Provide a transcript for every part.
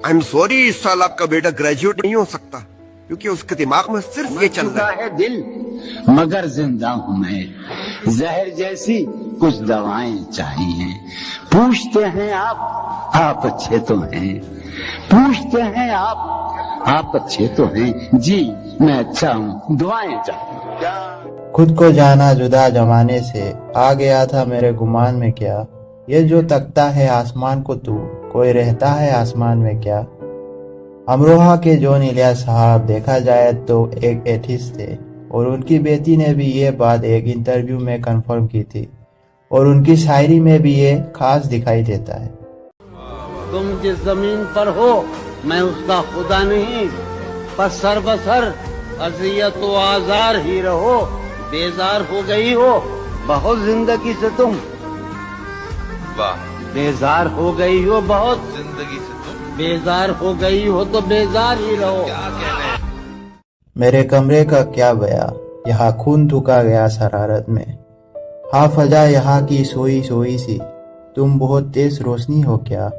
I am sorry, इस साल आपका बेटा ग्रेजुएट नहीं हो सकता क्योंकि उसके दिमाग में सिर्फ ये चल रहा है दिल, मगर जिंदा हूं मैं। जहर जैसी कुछ दवाएं चाहिए। पूछते हैं आप अच्छे तो हैं। पूछते हैं आप अच्छे तो हैं। जी मैं अच्छा हूँ, दुआएं चाहिए। खुद को जाना जुदा जमाने से, आ गया था मेरे गुमान में क्या। ये जो तकता है आसमान को तू, कोई रहता है आसमान में क्या। अमरोहा के जॉन इलियास साहब देखा जाए तो एक एथिस्ट थे और उनकी बेटी ने भी ये बात एक इंटरव्यू में कंफर्म की थी और उनकी शायरी में भी ये खास दिखाई देता है। तुम जिस जमीन पर हो मैं उसका खुदा नहीं, पर सरबसर अजियत व आजार ही रहो। बेजार हो गई हो बहुत जिंदगी से तुम, बेजार हो गई हो बहुत जिंदगी से तुम, बेजार हो गई हो तो बेजार ही रहो। मेरे कमरे का क्या बया, यहाँ खून थूका गया शरारत में। हाँ फजा यहाँ की सोई सोई सी, तुम बहुत तेज रोशनी हो क्या।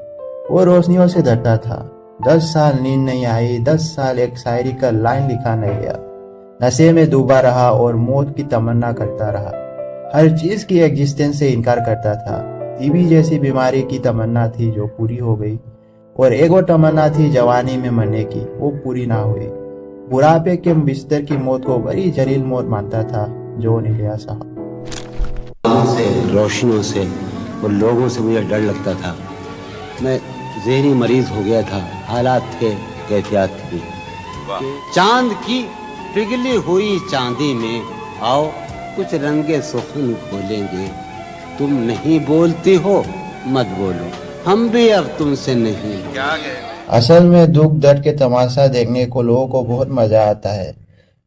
वो रोशनियों से डरता था। 10 साल नींद नहीं आई, 10 साल एक शायरी का लाइन लिखा नहीं गया। नशे में डूबा रहा और मौत की तमन्ना करता रहा। हर चीज की एग्जिस्टेंस से इनकार करता था। टीबी जैसी बीमारी की तमन्ना थी जो पूरी हो गई, और एक और तमन्ना थी जवानी में मरने की, वो पूरी ना हुई। बुढ़ापे के बिस्तर की मौत को बड़ी जलील मौत मानता था जॉन इलियास साहब। से रोशनियों से और लोगों से मुझे डर लगता था। मैं ज़हनी मरीज हो गया था। हालात थे, एहतियात थी। चांद की पिघली हुई चांदी में आओ कुछ रंगे सुखन खोलेंगे। तुम नहीं बोलती हो मत बोलो, हम भी अब तुमसे नहीं। असल में दुख दर्द के तमाशा देखने को लोगों को बहुत मजा आता है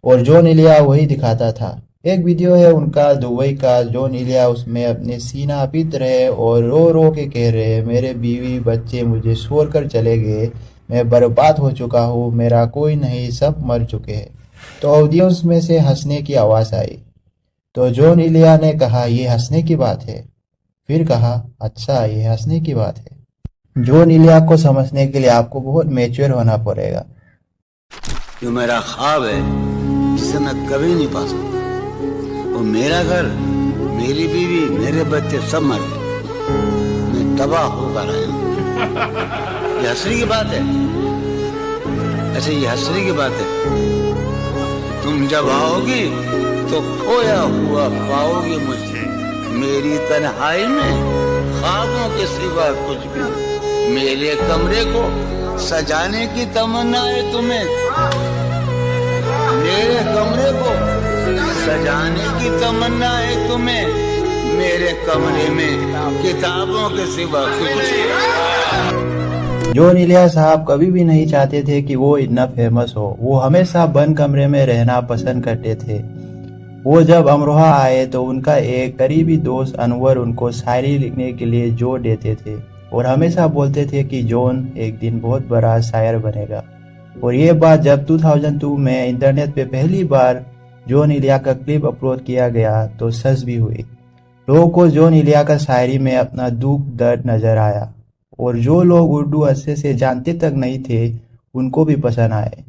और जॉन इलिया वही दिखाता था। एक वीडियो है उनका दुबई का, जॉन इलिया उसमें अपने सीना पीट रहे और रो रो के कह रहे, मेरे बीवी बच्चे मुझे छोड़कर चले गए, मैं बर्बाद हो चुका हूँ, मेरा कोई नहीं, सब मर चुके हैं। तो ऑडियंस में से हंसने की आवाज आई। तो जॉन इलिया ने कहा ये हंसने की बात है। फिर कहा अच्छा ये हंसने की बात है। जॉन इलिया को समझने के लिए आपको बहुत मैच्योर होना पड़ेगा। जो मेरा ख्वाब है जिसे मैं कभी नहीं पा सकता, वो मेरा घर, मेरी बीवी, मेरे बच्चे सब मर गए, मैं तबाह होकर आया हूँ। ये हंसने की बात है? अच्छा ये हंसने की बात है? तुम जब आओगी तो खोया हुआ पाओगे मुझे, मेरी तन्हाई में ख्वाबों के सिवा कुछ भी। मेरे कमरे को सजाने की तमन्ना है तुम्हें, मेरे कमरे को सजाने की तमन्ना है तुम्हें, मेरे कमरे में किताबों के सिवा कुछ। जॉन इलिया साहब कभी भी नहीं चाहते थे कि वो इतना फेमस हो। वो हमेशा बंद कमरे में रहना पसंद करते थे। वो जब अमरोहा आए तो उनका एक करीबी दोस्त अनवर उनको शायरी लिखने के लिए जोर देते थे और हमेशा बोलते थे कि जॉन एक दिन बहुत बड़ा शायर बनेगा। और ये बात जब 2002 में इंटरनेट पे पहली बार जॉन इलिया का क्लिप अपलोड किया गया तो सच भी हुई। लोगों को जॉन इलिया का शायरी में अपना दुख दर्द नजर आया और जो लोग उर्दू अच्छे से जानते तक नहीं थे उनको भी पसंद आए,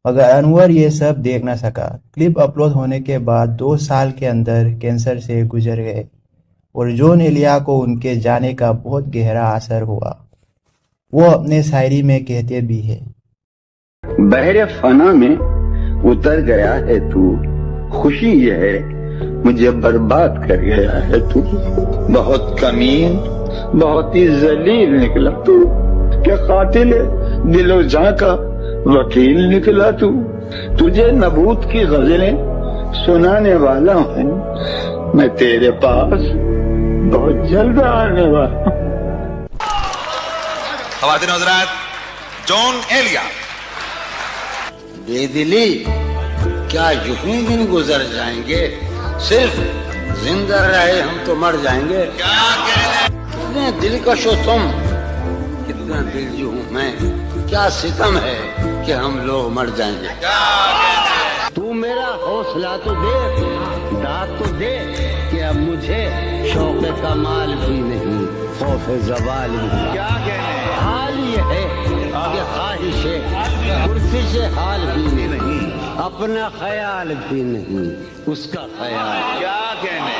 मगर अनवर ये सब देख न सका। क्लिप अपलोड होने के बाद 2 साल के अंदर कैंसर से गुजर गए और जॉन इलिया को उनके जाने का बहुत गहरा असर हुआ। वो अपने शायरी में कहते भी है, बहरे फना में उतर गया है तू, खुशी ये है मुझे बर्बाद कर गया है तू। बहुत कमीन, बहुत ही जलील निकला तू, क्या कातिल दिलो जां का वकील निकला तू। तुझे नबूत की गजलें सुनाने वाला हूँ, मैं तेरे पास बहुत जल्द आने वाला हूँ। ख़वातीन हज़रात, जॉन इलिया। बेदिली क्या यूं ही दिन गुजर जाएंगे, सिर्फ जिंदा रहे हम तो मर जाएंगे। कितने दिलकश हो तुम, कितना दिलजू हूँ मैं, क्या सितम है कि हम लोग मर जाएंगे। तू मेरा हौसला तो दे, दाद तो दे कि अब मुझे शौक़ कमाल भी नहीं, खौफ ज़वाल भी। क्या कहने हाल ये है कि मुझे हाल भी नहीं, अपना ख्याल भी नहीं, उसका ख्याल क्या कहने